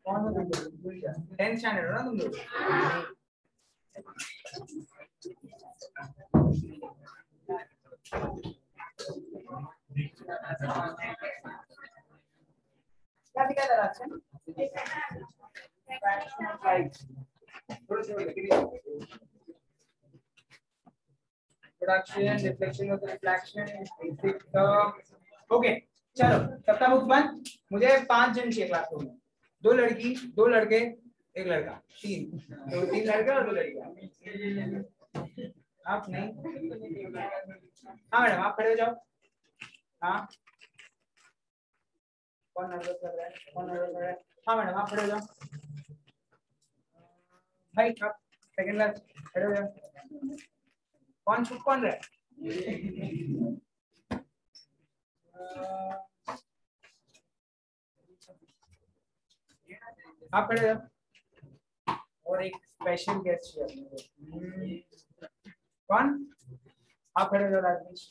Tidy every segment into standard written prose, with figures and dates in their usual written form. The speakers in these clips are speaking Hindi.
कौन हो तुम लोग? 10th स्टैंडर्ड हो ना तुम लोग? क्या दिखा था ration? Production, reflection of reflection, basic term. Okay चलो सबका बुक बंद। मुझे 5 जन चाहिए क्लासरूम में, 2 लड़की 2 लड़के 1 लड़का, 3 तो 3 लड़के और 2 लड़कियां। आप नहीं? हाँ मैडम आप खड़े हो जाओ। हाँ कौन नर्वस कर रहा है? कौन नर्वस कर रहा है? हाँ मैडम आप खड़े हो जाओ। भाई आप सेकंड क्लास खड़े हो जाओ। कौन चुप कौन रहा है? आप खड़े हो जाओ। और एक स्पेशल गेस्ट है। कौन? आप खड़े हो जाओ राजनीश।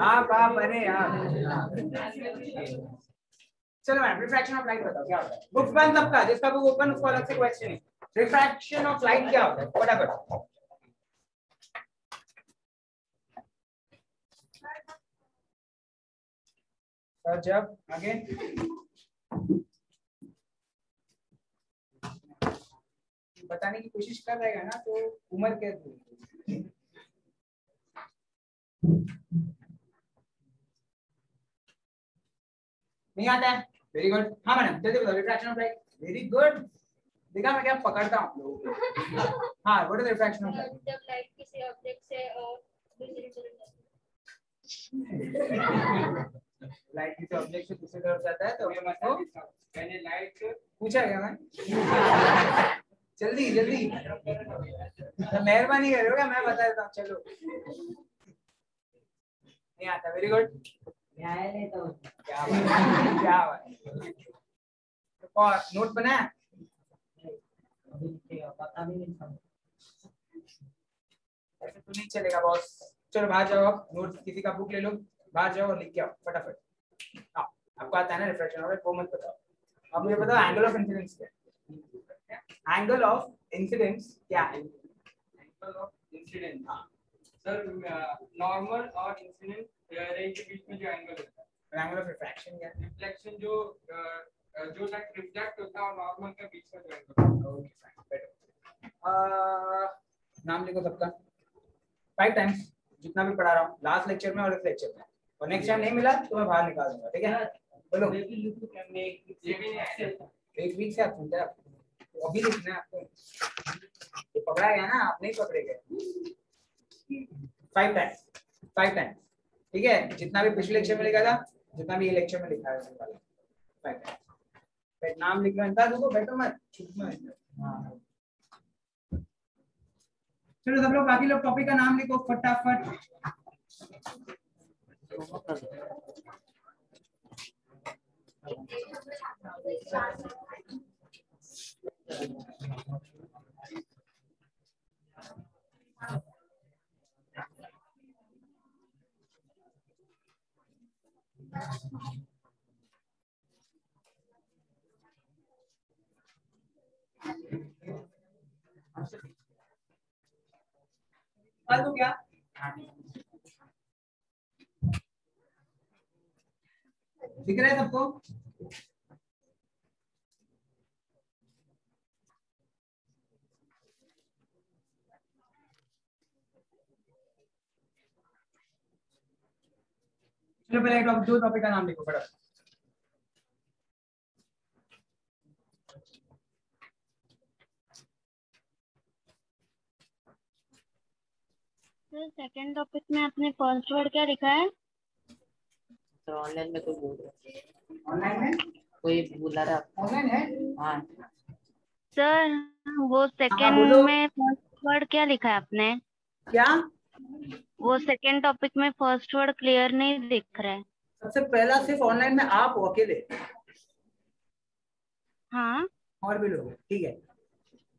आप अरे यार चलो मैम रिफ्रैक्शन ऑफ लाइट बताओ क्या होता है? बुक्स बंद सबका, जिसका बुक ओपन उसको अलग से क्वेश्चन है। रिफ्रैक्शन ऑफ लाइट क्या होता है फटाफट? सर जब आगे बताने की कोशिश कर रहेगा ना तो उम्र क्या नहीं आता है? Very good. हाँ मैडम जल्दी बताओ refraction of light. Very good. देखा मैं क्या पकड़ता हूँ लोगों को। हाँ what is refraction of light? जब लाइट किसी ऑब्जेक्ट से दूसरी तरफ लाइट किसी ऑब्जेक्ट से दूसरी तरफ जाता है तो ये मतलब मैंने लाइट पूछा क्या मैं? जल्दी जल्दी मेहरबानी करोगे मैं बता देता हूँ। चलो नहीं आता। Very good. नहीं तो क्या बात क्या बात। और नोट बनाया? ऐसे तो नहीं चलेगा बॉस। चलो बाहर जाओ आप, नोट किसी का बुक ले लो, बाहर जाओ और लिख के आओ फटाफट। हाँ आपको आता है ना रिफ्रैक्शन ऑफ लाइट? वो मत बताओ। अब मुझे बताओ एंगल ऑफ इंसिडेंस क्या है? एंगल ऑफ इंसिडेंस क्या है? एंगल ऑफ इंसिडेंस हाँ सर नॉर्मल और इंसिडेंट रे के बीच में जो एंगल होता है। एंगल ऑफ रिफ्रैक्शन क्या है? रिफ्लेक्शन जो लाइट रिफ्लेक्ट होता है और नॉर्मल के बीच में जो एंगल। Okay fine better. नाम लिखो सबका 5 टाइम्स जितना भी पढ़ा रहा हूँ लास्ट लेक्चर में और इस लेक्चर में, और नेक्स्ट टाइम नहीं मिला तो मैं बाहर निकाल दूंगा। ठीक है बोलो। एक वीक से आप सुनते हैं तो अभी लिखना है आपको। ये पकड़ा गया ना, आप नहीं पकड़े गए। 5 टाइम्स 5 टाइम्स ठीक है? जितना भी पिछले लेक्चर में लिखा था जितना भी ये लेक्चर में लिखा है 5 टाइम्स। नाम लिखना है तो बैठो मत चुप मत। हाँ चलो सब लोग बाकी लोग टॉपिक का नाम लिखो फटाफट। तो क्या दिख रहा है सबको? चलो पहले दो टॉपिक का नाम लिखो फटाफट। सर सेकंड टॉपिक में आपने फर्स्ट वर्ड क्या लिखा है? सर ऑनलाइन में कोई बोल रहा है। ऑनलाइन में कोई बुला रहा है? ऑनलाइन है हाँ सर वो हाँ सेकंड बोलो में फर्स्ट वर्ड क्या लिखा है आपने? क्या? वो सेकंड टॉपिक में फर्स्ट वर्ड क्लियर नहीं दिख रहा है। सबसे पहला सिर्फ ऑनलाइन में आप हो अकेले? हाँ और भी लोग ठीक है?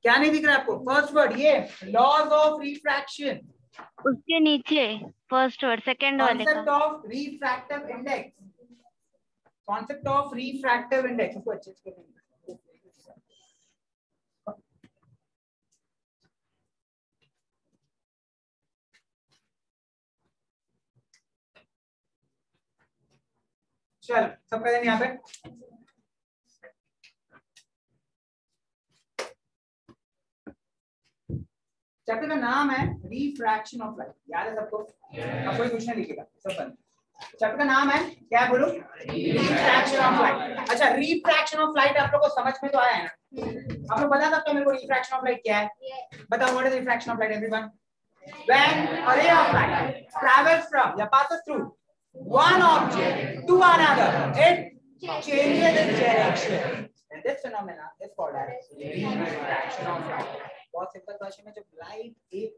क्या नहीं दिख रहा है आपको? फर्स्ट वर्ड ये लॉज ऑफ रिफ्रैक्शन। उसके नीचे फर्स्ट वर्ड सेकंड वाले का। Concept of refractive index. Concept of refractive index इसको अच्छे से करेंगे। चल सब कर यहाँ पे। चैप्टर का नाम है रिफ्रैक्शन ऑफ लाइट, याद है सबको? अब कोई क्वेश्चन लिखेगा सब बंद। चैप्टर का नाम है क्या है बोलो? Refraction of light. अच्छा रिफ्रैक्शन ऑफ लाइट आप लोग को समझ में तो आया है ना? आप लोग बता सकते हो मेरे को रिफ्रैक्शन ऑफ लाइट क्या है? बताओ what is refraction of light everyone? When a ray of light travels from या passes through one object to another, it changes its direction. And this phenomena is called as refraction of light. बहुत सिंपल भाषा में, जब लाइट एक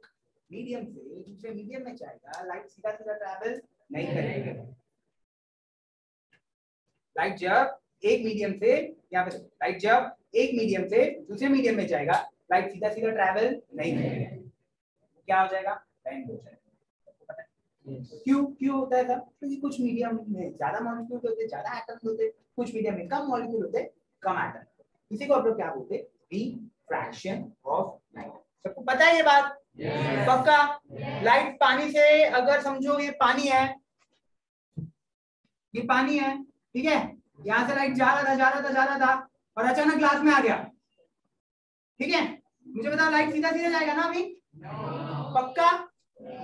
मीडियम से दूसरे मीडियम में जाएगा, लाइट सीधा सीधा ट्रैवल नहीं करेगी। लाइट जब एक मीडियम से, यहाँ पे लाइट जब एक मीडियम से दूसरे मीडियम में जाएगा, लाइट सीधा सीधा ट्रैवल नहीं करेगी। क्या हो जाएगा? बैंड हो जाएगा। क्यों क्यों होता है सर? क्योंकि कुछ मीडियम में ज्यादा मॉलिक्यूल होते, ज्यादा एटम्स होते, कुछ मीडियम में कम मॉलिक्यूल होते, कम एटम। इसी को आप लोग क्या बोलते हैं? Refraction of light. सबको पता है ये बात? पक्का? लाइट पानी से, अगर समझो ये पानी है, ये पानी है, ठीक है, यहाँ से लाइट जा रहा था और अचानक ग्लास में आ गया, ठीक है, मुझे बताओ लाइट सीधा सीधा जाएगा ना अभी? पक्का?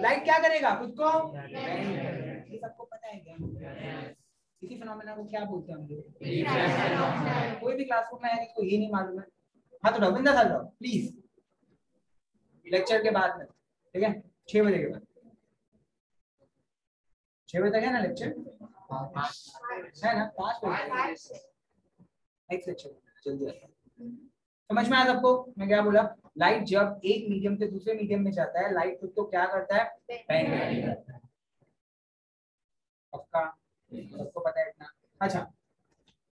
लाइट क्या करेगा? खुद को ये सबको पता है क्या? इसी फिनोमेना को क्या बोलते हैं हम लोग? कोई भी क्लासरूम में है जिसको ये नहीं मालूम है, हाथ उठाओ, बिंदास हाथ उठाओ प्लीज। लेक्चर के बाद में, ठीक है, 6 बजे के बाद, 6 बजे तक है ना लेक्चर? है ना? 5 बजे नेक्स्ट लेक्चर जल्दी आता है। समझ में आया सबको मैं क्या बोला? लाइट जब एक मीडियम से दूसरे मीडियम में जाता है, लाइट खुद तो क्या करता है? बैंड करता है। पक्का? सबको पता है इतना? अच्छा,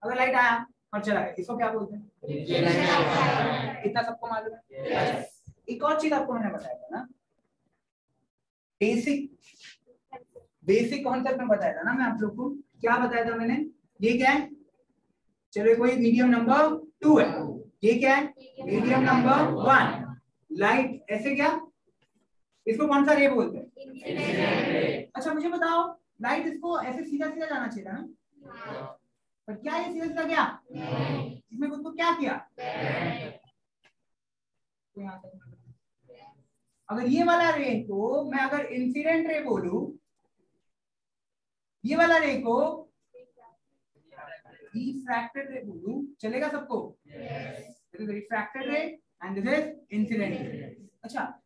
अगर लाइट आया और चला गया, इसको क्या बोलते हैं? इतना सबको मालूम है? अच्छा, एक और चीज आपको मैंने बताया था ना, बेसिक कॉन्सेप्ट में बताया था ना मैं आप लोग को। क्या बताया था मैंने? ये क्या है? चलो कोई मीडियम नंबर 2 है, ये क्या है? Medium number 1। लाइट ऐसे क्या, इसको कौन सा रे बोलते हैं? अच्छा मुझे बताओ, लाइट इसको ऐसे सीधा सीधा जाना चाहिए था ना, पर क्या ये सीधा सीधा गया? इसमें खुद को क्या किया? अगर ये वाला रे को मैं अगर इंसिडेंट रे बोलूं, ये वाला रे को रिफ्रैक्टेड रे बोलूं, चलेगा सबको? This is refracted ray and this is incident ray. अच्छा,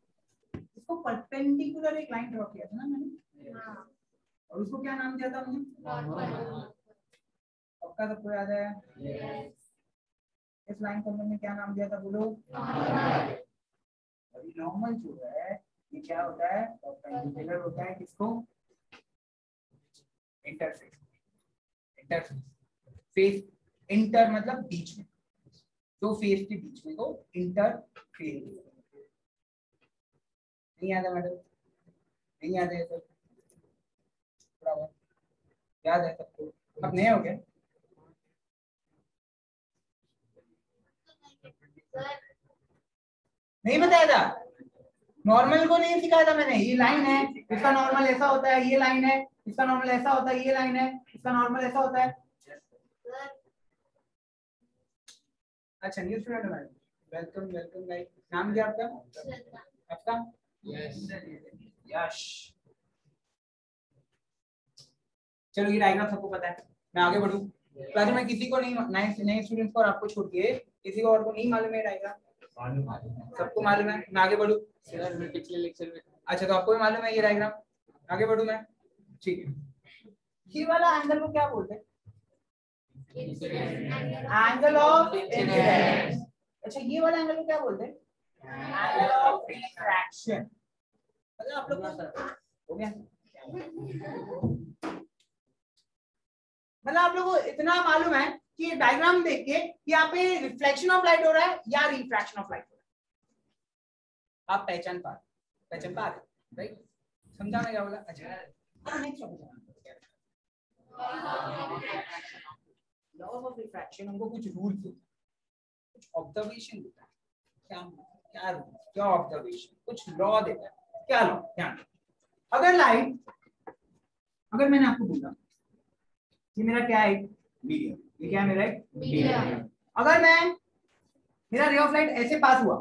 इसको परपेंडिकुलर एक लाइन ड्रॉ किया था ना मैंने, और उसको क्या नाम दिया था हमने? पक्का सबको याद है? इस लाइन को हमने क्या नाम दिया था बोलो? अभी नॉर्मल जो है ये क्या होता है? परपेंडिकुलर होता है किसको? इंटरफेस। इंटरफेस, फेस, इंटर मतलब बीच में, दो फेस के बीच में को इंटरफेस। नहीं याद है मैडम? नहीं याद है तो थोड़ा बहुत याद है सबको? अब नए हो गए? नहीं बताया था? नॉर्मल को नहीं सिखाया था मैंने? ये लाइन है, इसका नॉर्मल ऐसा होता है, ये लाइन है, इसका नॉर्मल ऐसा होता है, ये लाइन है, इसका नॉर्मल ऐसा होता है। अच्छा न्यू स्टूडेंट है मैडम, वेलकम वेलकम गाइस। नाम क्या आपका? आपका? यश। चलो ये डायग्राम सबको पता है, मैं आगे बढ़ूं? क्लास में किसी को नहीं, नए स्टूडेंट्स को और आपको छोड़ के किसी को और को नहीं मालूम है डायग्राम? सबको मालूम है? मैं आगे बढ़ूं? पिछले लेक्चर में। अच्छा तो आपको भी मालूम है ये डायग्राम? आगे बढ़ूं मैं? ठीक है। ये वाला एंगल को क्या बोलते हैं? Angle of incidence. अच्छा ये वाला एंगल को क्या बोलते हैं? Angle of refraction. मतलब आप लोग को हो गया? मतलब आप लोगों को इतना मालूम है कि ये डायग्राम देख के यहाँ पे रिफ्लेक्शन ऑफ लाइट हो रहा है या रिफ्रैक्शन ऑफ लाइट हो रहा है, आप पहचान पा रहे, राइट? समझा मैं क्या बोला? अच्छा नेक्स्ट लॉ ऑफ रिफ्रैक्शन, हमको कुछ रूल्स होता है, कुछ ऑब्जर्वेशन देता है। क्या क्या रूल, क्या ऑब्जर्वेशन, कुछ लॉ देता है। क्या लॉ? ध्यान, अगर लाइट, अगर मैंने आपको बोला ये मेरा क्या है? मीडियम। ये क्या है मेरा? मीडियम। अगर मेरा रे ऑफ लाइट ऐसे पास हुआ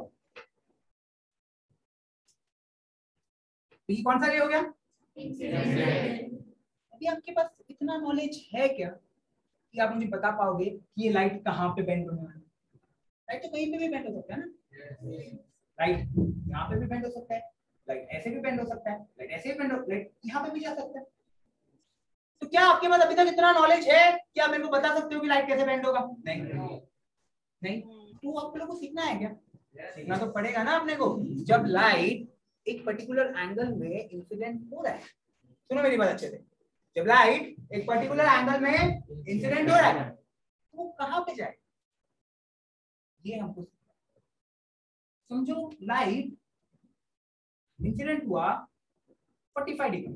तो ये कौन सा रे हो गया? अभी आपके पास इतना नॉलेज है क्या कि आप मुझे बता पाओगे कि ये लाइट कहाँ पे बेंड होने वाली है? लाइट तो कहीं पे भी बेंड हो सकता है ना, राइट? यहाँ पे भी बेंड हो सकता है, लाइट ऐसे भी बेंड हो सकता है, लाइट ऐसे भी बेंड हो, लाइट यहाँ पे भी जा सकता है। तो क्या आपके पास अभी तक इतना नॉलेज है कि आप मेरे को बता सकते हो कि लाइट कैसे बेंड होगा? नहीं नहीं। तो आप लोगों को सीखना है क्या? सीखना तो पड़ेगा ना अपने को। जब लाइट एक पर्टिकुलर एंगल में इंसिडेंट हो रहा है, सुनो मेरी बात अच्छे से, जब लाइट एक पर्टिकुलर एंगल में इंसिडेंट हो रहा है तो वो कहां पे जाए ये हमको समझो। लाइट इंसिडेंट हुआ 45 डिग्री,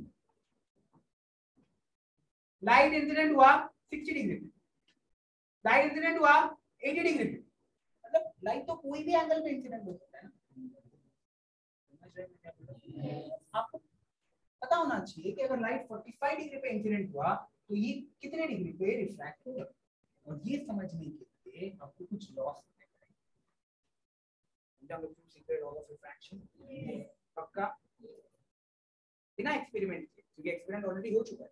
लाइट इंसिडेंट हुआ 60 डिग्री, लाइट इंसिडेंट हुआ 80 डिग्री। मतलब लाइट तो कोई भी एंगल में इंसिडेंट हो सकता है ना। आपको पता होना चाहिए कि अगर लाइट 45 डिग्री पे इंसिडेंट हुआ तो ये कितने डिग्री पे रिफ्रैक्ट होगा, और ये समझने के लिए आपको कुछ loss secret law of refraction पक्का बिना एक्सपेरिमेंट के, क्योंकि एक्सपेरिमेंट ऑलरेडी हो चुका है,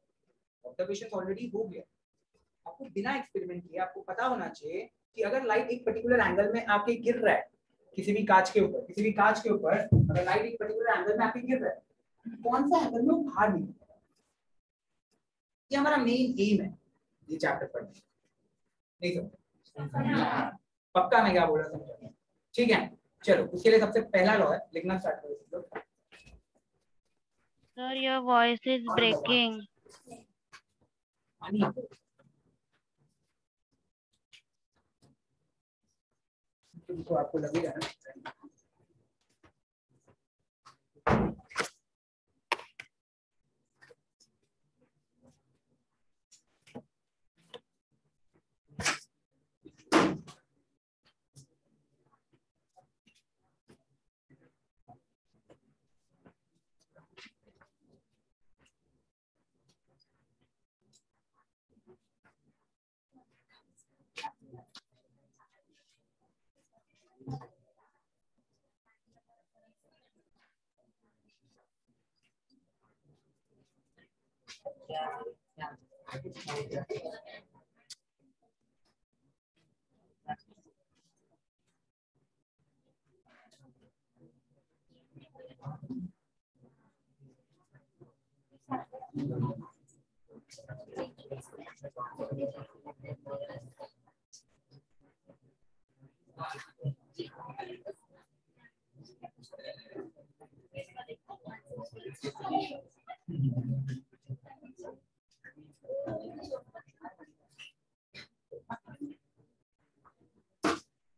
ऑब्जर्वेशन ऑलरेडी हो गया। आपको बिना एक्सपेरिमेंट किए आपको पता होना चाहिए कि अगर लाइट एक पर्टिकुलर एंगल में आके गिर रहा है किसी भी कांच के ऊपर, किसी भी कांच के ऊपर अगर लाइट एक पर्टिकुलर एंगल में आके गिर रहा है, कौन सा एंगल में वो बाहर निकल रहा है। ये हमारा मेन एम है ये चैप्टर पढ़ने। नहीं समझ पक्का मैं क्या बोल रहा हूँ? ठीक है, चलो उसके लिए सबसे पहला लॉ है, लिखना स्टार्ट करो। Sir, your voice is breaking. तो आपको लगेगा ना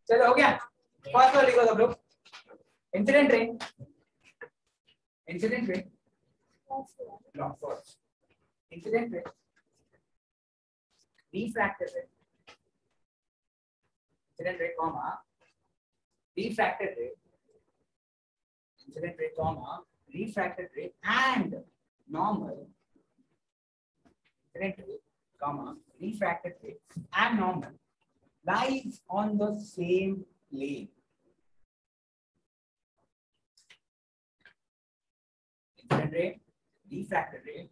चलो हो गया। फर्स्ट वाला लिखो सब लोग, incident ray, incident ray, incident ray, refracted रे, इंसिडेंट रे कॉमा रिफ्रैक्टेड रे, incident ray comma refracted ray and normal, incident ray comma refracted ray and normal lies on the same plane. Incident ray, refracted ray,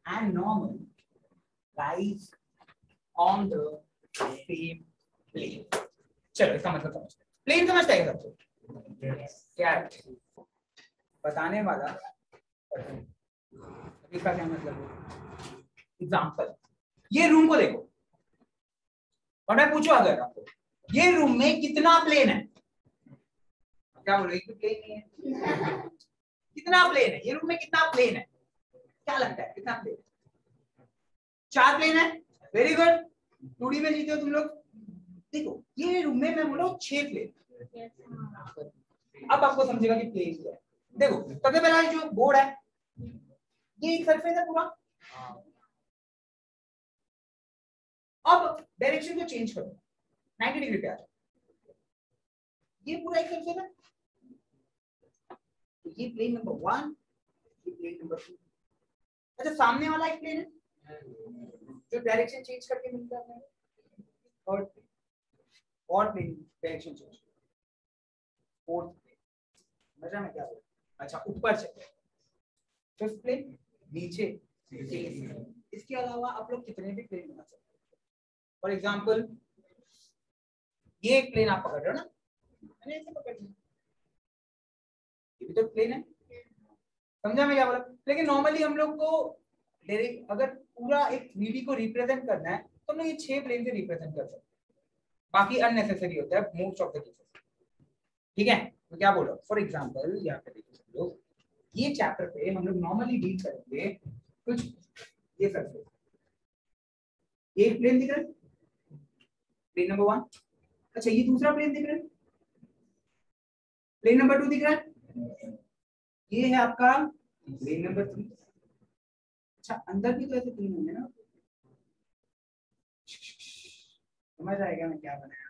and normal lies on the same plane. चलो इसका मतलब समझते हैं। प्लेन समझता है सबको? क्या है? बताने वाला इसका क्या मतलब है? एग्जाम्पल, ये रूम को देखो और मैं पूछूं अगर आपको ये रूम में कितना प्लेन है, क्या बोलो? एक प्लेन नहीं है। कितना प्लेन है ये रूम में? कितना प्लेन है? क्या लगता है कितना प्लेन है? 4 प्लेन है। वेरी गुड, 2D में जीते हो तुम लोग। देखो ये रूम में मैं बोला 6 प्लेन। अब आपको समझेगा कि प्लेन क्या है। देखो सबसे पहला जो बोर्ड है ये एक सरफेस है पूरा। अब डायरेक्शन को चेंज करो, 90 डिग्री पे आ जाओ। ये पूरा एक सरफेस है, तो ये प्लेन नंबर 1, ये प्लेन नंबर 2। अच्छा सामने वाला एक प्लेन है, जो डायरेक्शन चेंज करके मिलता है हमें थर्ड प्लेन, और plane direction change, fourth plane. समझा मैं क्या बोल रहा हूं? अच्छा ऊपर चलते हैं, फिफ्थ प्लेन, नीचे। इसके अलावा आप लोग कितने भी प्लेन बना सकते हैं। फॉर एग्जांपल ये एक प्लेन आप पकड़ रहे हो ना, मैंने ऐसे पकड़ लिया, ये भी तो प्लेन है। समझा मैं क्या बोला? लेकिन नॉर्मली हम लोग को डायरेक्ट अगर पूरा एक 3D को रिप्रेजेंट करना है तो हम लोग ये 6 प्लेन से रिप्रेजेंट कर सकते हैं, बाकी अननेसेसरी होता है मोस्ट ऑफ द केसेस। ठीक है, तो क्या बोलो, फॉर एग्जांपल यहाँ पे देखो सब लोग, ये चैप्टर पे हम लोग नॉर्मली डील करेंगे कुछ ये सरफेस, एक प्लेन दिख रहा है, प्लेन नंबर 1। अच्छा ये दूसरा प्लेन दिख रहा है, प्लेन नंबर 2 दिख रहा है, ये है आपका प्लेन नंबर 3। अच्छा अंदर भी तो ऐसे 3 होंगे ना, समझ आएगा मैं क्या बनाया।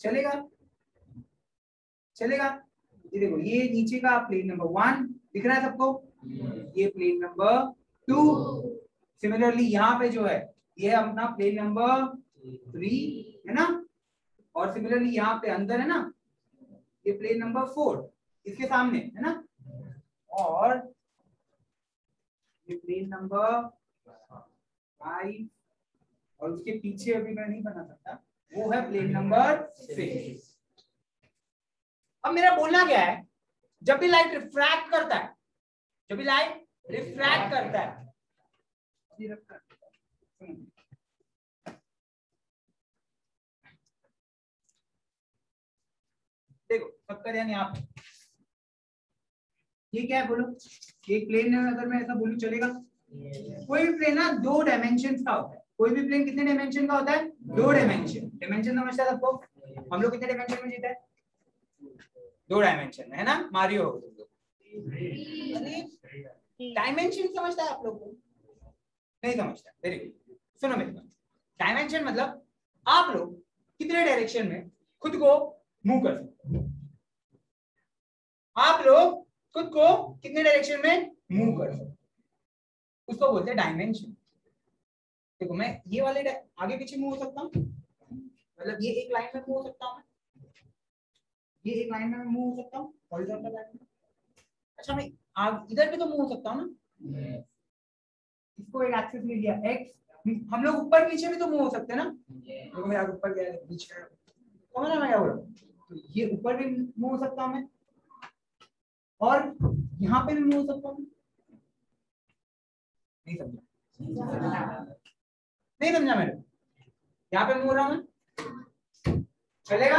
चलेगा चलेगा। ये देखो ये नीचे का प्लेन नंबर 1 दिख रहा है सबको, ये प्लेन नंबर 2। सिमिलरली यहाँ पे जो है ये अपना प्लेन नंबर 3 है ना, और सिमिलरली यहाँ पे अंदर है ना ये प्लेन नंबर 4 इसके सामने है ना, और ये प्लेन नंबर 5 और उसके पीछे अभी मैं नहीं बना सकता, वो है प्लेन नंबर 6। अब मेरा बोलना क्या है, जब भी लाइट रिफ्रैक्ट करता है, जब भी लाइट रिफ्रैक्ट करता है, देखो सबका ध्यान यहाँ पे, ये क्या है बोलो, एक प्लेन है, अगर मैं ऐसा बोलूं चलेगा? कोई भी प्लेन ना 2 डायमेंशन का होता है, कोई भी प्लेन कितने डायमेंशन का होता है? 2 डायमेंशन। डायमेंशन समझता है सबको? हम लोग कितने डायमेंशन में जीते हैं? 2 डायमेंशन में, है ना? मारियो हो तुम लोग। डायमेंशन समझता है आप लोग को? नहीं समझता? वेरी गुड, सुनो मेरी बात। डायमेंशन मतलब आप लोग कितने डायरेक्शन में खुद को मूव कर सकते हो, आप लोग खुद को कितने डायरेक्शन में मूव कर सकते हो, उसको बोलते हैं डायमेंशन। देखो मैं ये वाले आगे पीछे मूव हो सकता हूँ, मतलब ये एक लाइन में मूव हो सकता हूँ, ये एक लाइन में मूव हो सकता हूँ हॉरिजॉन्टल लाइन में। अच्छा मैं इधर भी तो मूव हो सकता हूँ ना, इसको एक एक्सिस ले लिया x, हम लोग ऊपर नीचे भी तो मूव हो सकते हैं ना। देखो मैं ऊपर गया नीचे, समझ रहे मैं क्या बोल रहा हूँ? तो ये ऊपर भी मूव हो सकता हूँ मैं, और यहाँ पे भी मूव हो सकता हूँ। नहीं समझा? नहीं समझा मैंने? यहाँ पे मूव हो रहा हूँ मैं, चलेगा?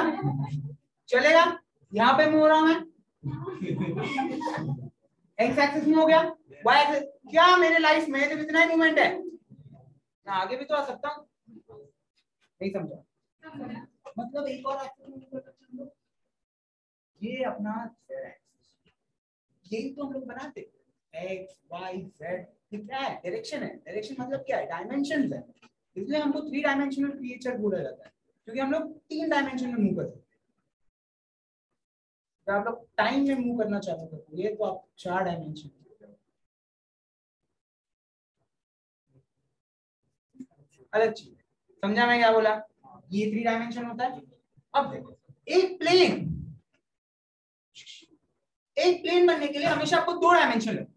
चलेगा? यहाँ पे मूव हो रहा हूँ मैं, एक्स एक्सिस में हो गया, वाई एक्सिस, क्या मेरे लाइफ में तो इतना ही मूवमेंट है, मैं आगे भी तो आ सकता हूँ। नहीं समझा? मतलब एक और एक्सिस में कर सकते हैं, ये अपना यही तो हम लोग बनाते एक्स वाई जेड, ये क्या है? डायरेक्शन है। डायरेक्शन मतलब क्या है? डायमेंशंस है। इसलिए हमको 3 डायमेंशनल क्रिएचर बोला जाता है, क्योंकि हम लोग 3 डायमेंशन में मूव करते हैं। तो आप लोग टाइम में मूव करना चाहते हो ये तो आप 4 डायमेंशन, अलग चीज। समझा मैं क्या बोला? ये 3 डायमेंशन होता है। अब देखो एक प्लेन बनने के लिए हमेशा आपको 2 डायमेंशन लगते।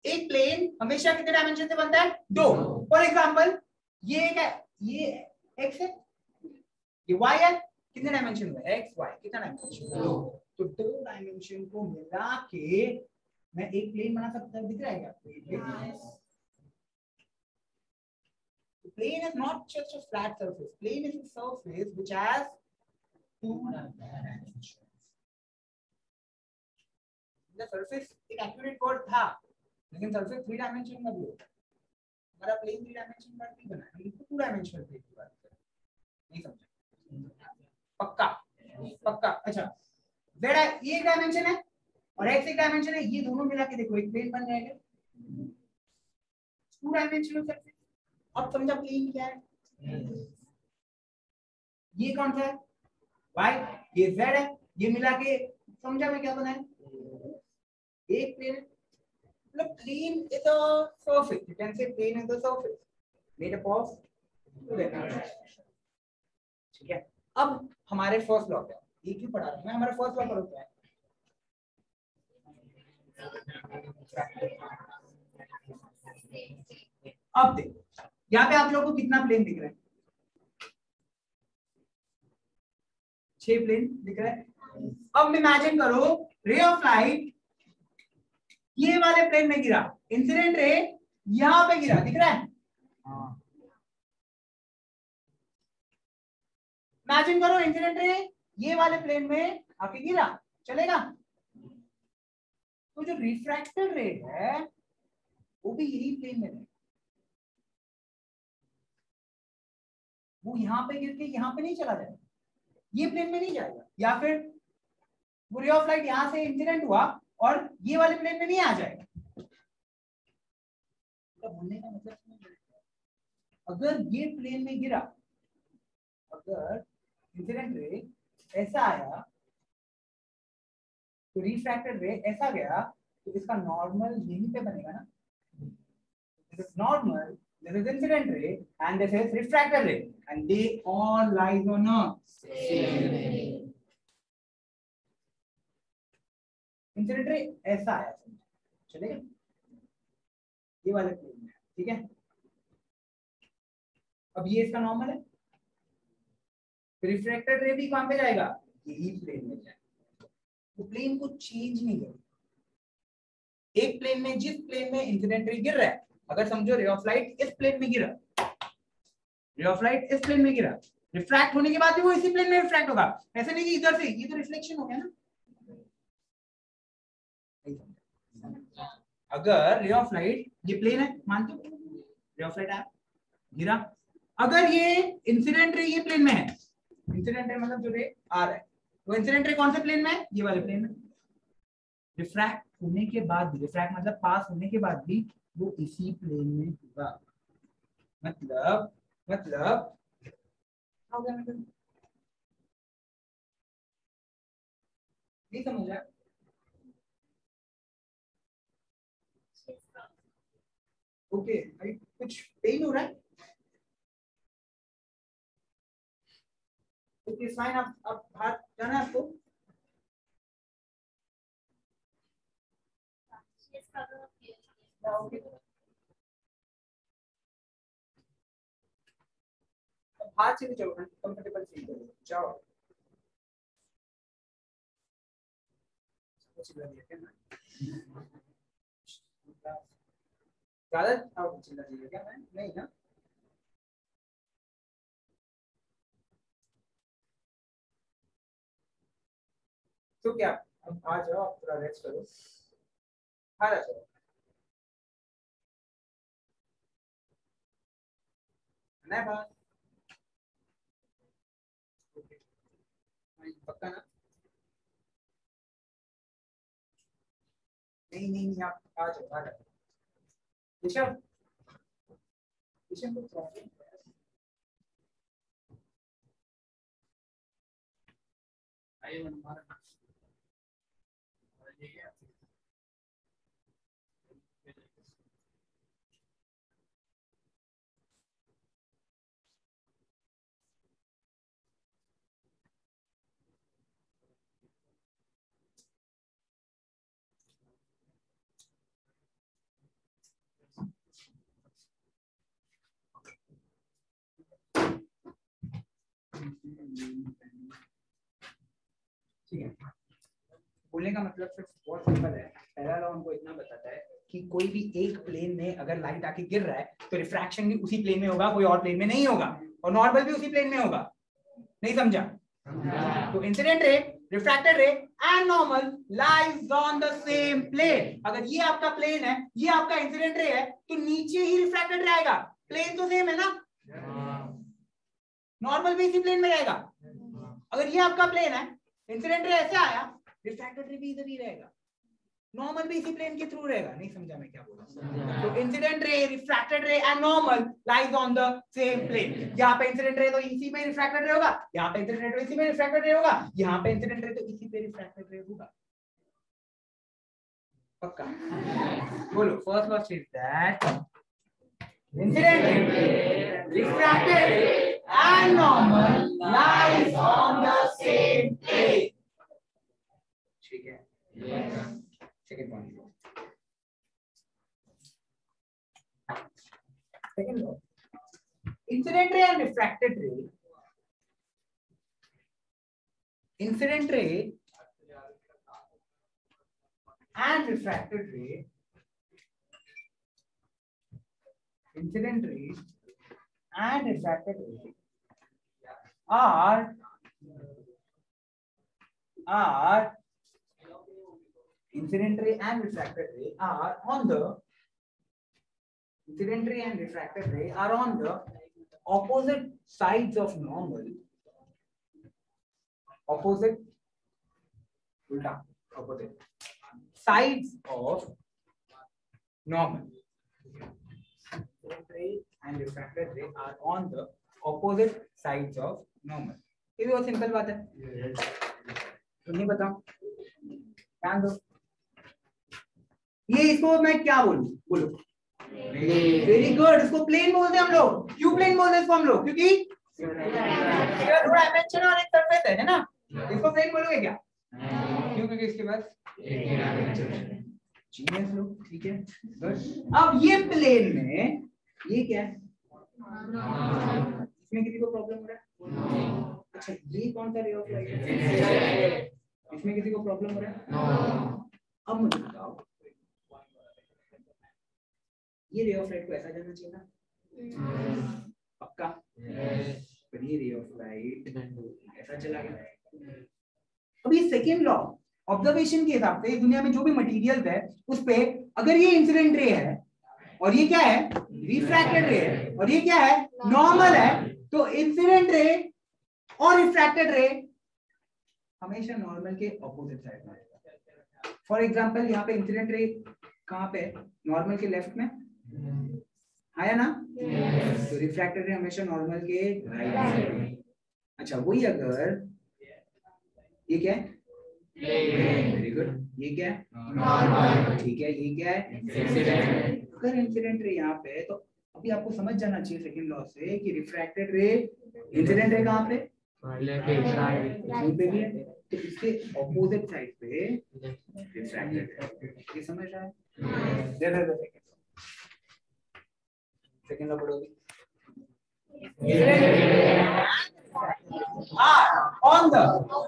एक प्लेन हमेशा कितने डायमेंशन से बनता है? 2। फॉर एग्जांपल ये क्या है? ये x है, ये y है, कितने डायमेंशन में? x y, कितना डायमेंशन? 2। तो 2 डायमेंशन को मिला के मैं एक प्लेन बना सकता हूं, दिख रहा है क्या? Plane is not just a flat surface. Plane is a surface which has 2 dimensions. The surface एक accurate word था, लेकिन surface 3 dimension में भी होता है। हमारा plane 3 dimension का नहीं बना है, हम 2 dimensional plane की बात कर रहे हैं। नहीं समझा? पक्का? पक्का? अच्छा, z ये एक dimension है और x एक dimension है, ये दोनों मिला के देखो एक plane बन जाएगा। 2 dimensional surface। अब समझा प्लेन क्या है? ये कौन सा है? y, ये z है, ये मिला के समझा मैं क्या बनाया? एक प्लेन मतलब plane is a surface. You can say plane is a surface made up of two dimensions. ठीक है, अब हमारे फर्स्ट लॉ क्या है, एक ही पढ़ा रहा हूं मैं, हमारा फर्स्ट लॉ पढ़ो क्या है, अब देखो यहाँ पे आप लोगों को कितना प्लेन दिख रहा है, 6 प्लेन दिख रहा है। अब इमेजिन करो रे ऑफ लाइट ये वाले प्लेन में गिरा, इंसिडेंट रे यहां पे गिरा, दिख रहा है, इमेजिन करो इंसिडेंट रे ये वाले प्लेन में आके गिरा, चलेगा? तो जो रिफ्रैक्टेड रे है वो भी यही प्लेन में है, वो यहां पे गिर के यहां पे नहीं चला जाएगा, ये प्लेन में नहीं जाएगा, या फिर वो रे ऑफ लाइट यहां से इंसिडेंट हुआ और ये वाले प्लेन में नहीं आ जाएगा। तो बोलने का मतलब अगर ये प्लेन में गिरा, अगर इंसिडेंट रे ऐसा आया तो रिफ्रैक्टेड रे ऐसा गया, तो इसका नॉर्मल यहीं पे बनेगा ना, this is normal, this is incident ray and this is refracted ray and they all lies on a same ray. Incident ray ऐसा आया, चलेगा ये वाले प्लेन में, ठीक है? अब ये इसका नॉर्मल है, रिफ्रैक्टेड रे भी कहां पे जाएगा, यही प्लेन में जाएगा, तो प्लेन को चेंज नहीं करेगा। एक प्लेन में, जिस प्लेन में इंसिडेंट रे गिर रहा है, अगर समझो रे ऑफ लाइट इस प्लेन में गिरा, रे ऑफ लाइट इस प्लेन में गिरा, रिफ्रैक्ट होने के बाद भी वो इसी प्लेन में रिफ्रैक्ट होगा, ऐसे नहीं कि इधर से, ये तो रिफ्लेक्शन हो गया ना। अगर रे ऑफ लाइट ये प्लेन है, मानते हो रे ऑफ लाइट आया गिरा, अगर ये इंसिडेंट रे ये प्लेन में है, इंसिडेंट रे मतलब जो रे आ रहा है, तो इंसिडेंट रे कौन से प्लेन में है, ये वाले प्लेन में, रिफ्रैक्ट होने के बाद भी, रिफ्रैक्ट मतलब पास होने के बाद भी वो इसी प्लेन में होगा, मतलब हो गया, मतलब नहीं समझा? ओके, कुछ पेन हो रहा है? ओके फाइन, आप बाहर जाना है आपको? ओके, बाहर चले जाओ, कंफर्टेबल फील करो, जाओ। चिल्ला दिया क्या मैं? ज्यादा चिल्ला दिया क्या मैं? नहीं ना? तो क्या, अब आ जाओ, आप थोड़ा रेस्ट करो, आ जाओ। ना बात पक्का ना? नहीं, आप आ जाओ। ऋषभ को प्रॉब्लम आइए हमारा ठीक है। बोलने का मतलब सिर्फ बहुत सिंपल है, पहला लॉ हमको इतना बताता है कि कोई भी एक प्लेन में अगर लाइट आके गिर रहा है तो रिफ्रैक्शन भी उसी प्लेन में होगा, कोई और प्लेन में नहीं होगा, और नॉर्मल भी उसी प्लेन में होगा। नहीं समझा? तो incident ray, refracted ray and normal lies on the same plane. अगर ये आपका प्लेन है, ये आपका इंसिडेंट रे है, तो नीचे ही रिफ्रैक्टेड रे आएगा, प्लेन तो सेम है ना, नॉर्मल भी इसी प्लेन में रहेगा। अगर ये आपका प्लेन है, इंसिडेंट रे ऐसे आया, रिफ्रैक्टेड रे भी इधर ही रहेगा, नॉर्मल भी इसी प्लेन के थ्रू रहेगा। नहीं समझा मैं क्या बोल रहा हूं? तो incident ray, refracted ray and normal lies on the same plane. यहाँ पे इंसिडेंट रे तो इसी में रिफ्रैक्टेड रे होगा, यहाँ पे इंसिडेंट रे तो इसी में रिफ्रैक्टेड रे होगा, यहाँ पे इंसिडेंट रे तो इसी पे रिफ्रैक्टेड रे होगा। पक्का बोलो first law says that incident ray, refracted ray and normal lies on the same plane. ठीक है second point second law incident ray and refracted ray incident ray and refracted ray incident ray and refracted ray are incident ray and refracted ray are on the incident ray and refracted ray are on the opposite sides of normal opposite ulta opposite sides of normal incident ray and refracted ray are on the opposite sides of normal ये भी बहुत सिंपल बात है तो नहीं बताओ ध्यान दो ये इसको मैं क्या बोलूं बोलो वेरी गुड इसको प्लेन बोलते हैं हम लोग क्यों प्लेन बोलते हैं इसको हम लोग क्योंकि थोड़ा डायमेंशन और एक सरफेस है ना इसको प्लेन बोलोगे क्या क्यों क्योंकि इसके पास जीनियस लोग ठीक है गुड अब ये प्लेन में ये क्या है इसमें किसी को प्रॉब्लम हो रहा है अच्छा ये कौन सा रे ऑफ लाइट है इसमें किसी को प्रॉब्लम हो रहा है अब मुझे बताओ ये रे ऑफ लाइट को ऐसा जाना चाहिए ना पक्का पर ये रे ऑफ लाइट ऐसा चला गया अब ये सेकेंड लॉ ऑब्जर्वेशन के हिसाब से दुनिया में जो भी मटेरियल है उस पे अगर ये इंसिडेंट रे है और ये क्या है रिफ्रैक्टेड रे है और ये क्या है नॉर्मल है तो इंसिडेंट रे और रिफ्रैक्टेड रे हमेशा नॉर्मल के ऑपोजिट साइड में फॉर एग्जांपल यहाँ पे इंसिडेंट रे कहाँ पे नॉर्मल के लेफ्ट में आया ना तो रिफ्रैक्टेड रे हमेशा नॉर्मल के राइट साइड में अच्छा वही अगर ये क्या है वेरी गुड ये क्या है ठीक है ये क्या है इंसिडेंट अगर इंसिडेंट रे यहाँ पे तो अभी आपको समझ जाना चाहिए सेकंड लॉ से कि रिफ्रैक्टेड रे इंसिडेंट रे कहाँ पे पे भी है तो इसके ऑपोजिट साइड पे रिफ्रैक्टेड है ये समझ रहा है दे सेकंड लॉ पढ़ोगे on the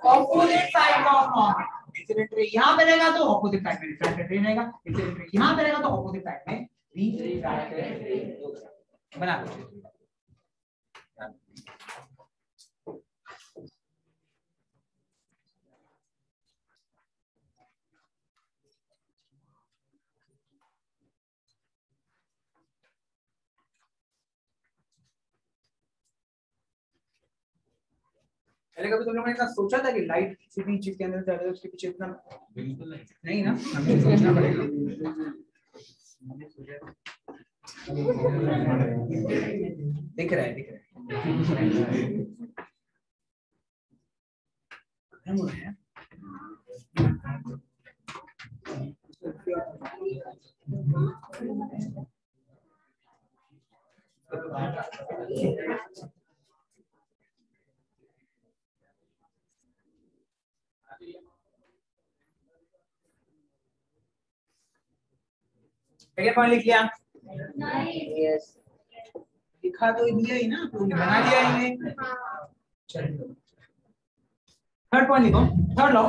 opposite side of normal incident ray यहाँ पे रहेगा तो ऑपोजिट साइड में रिफ्रैक्टेड रे रहेगा इंसिडेंट रे यहाँ पे रहेगा तो ऑपोजिट साइड में रिफ्रैक्टेड रे होगा बना दो पहले कभी तुम लोगों ने ऐसा सोचा था कि लाइट किसी भी चीज के अंदर जा रही है उसके पीछे इतना बिल्कुल नहीं ना हमें सोचना पड़ेगा दिख रहा है सेकंड पॉइंट लिख लिया यस लिखा तो दिया ही ना तो बना दिया ही है चलो थर्ड पॉइंट लिखो थर्ड लॉ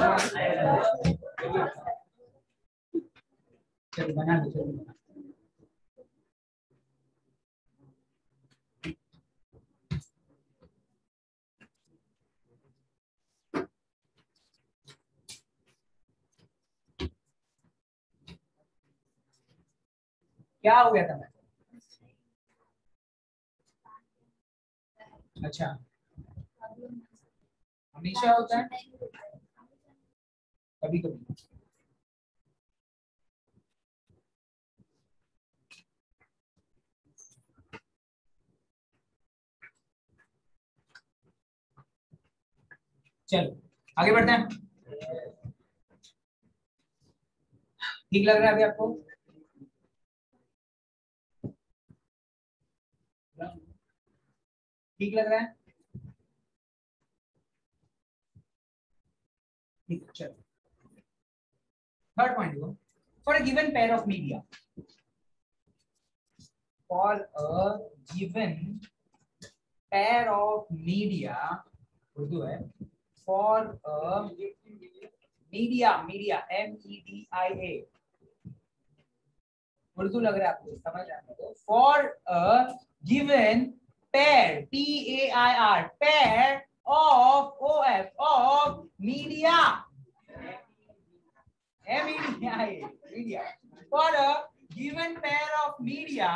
चलो बना दो चलो क्या हो गया था मैं अच्छा हमेशा होता है कभी कभी चलो आगे बढ़ते हैं ठीक लग रहा है अभी आपको? ठीक लग रहा है? ठीक, चलो थर्ड पॉइंट देखो, for a given pair of media, for a given pair of media, Urdu है, for a media, MEDIA, Urdu लग रहा है आपको, समझ रहे हैं तो, for a given pair, PAIR, pair of media, MEDIA, media, for a given pair of media,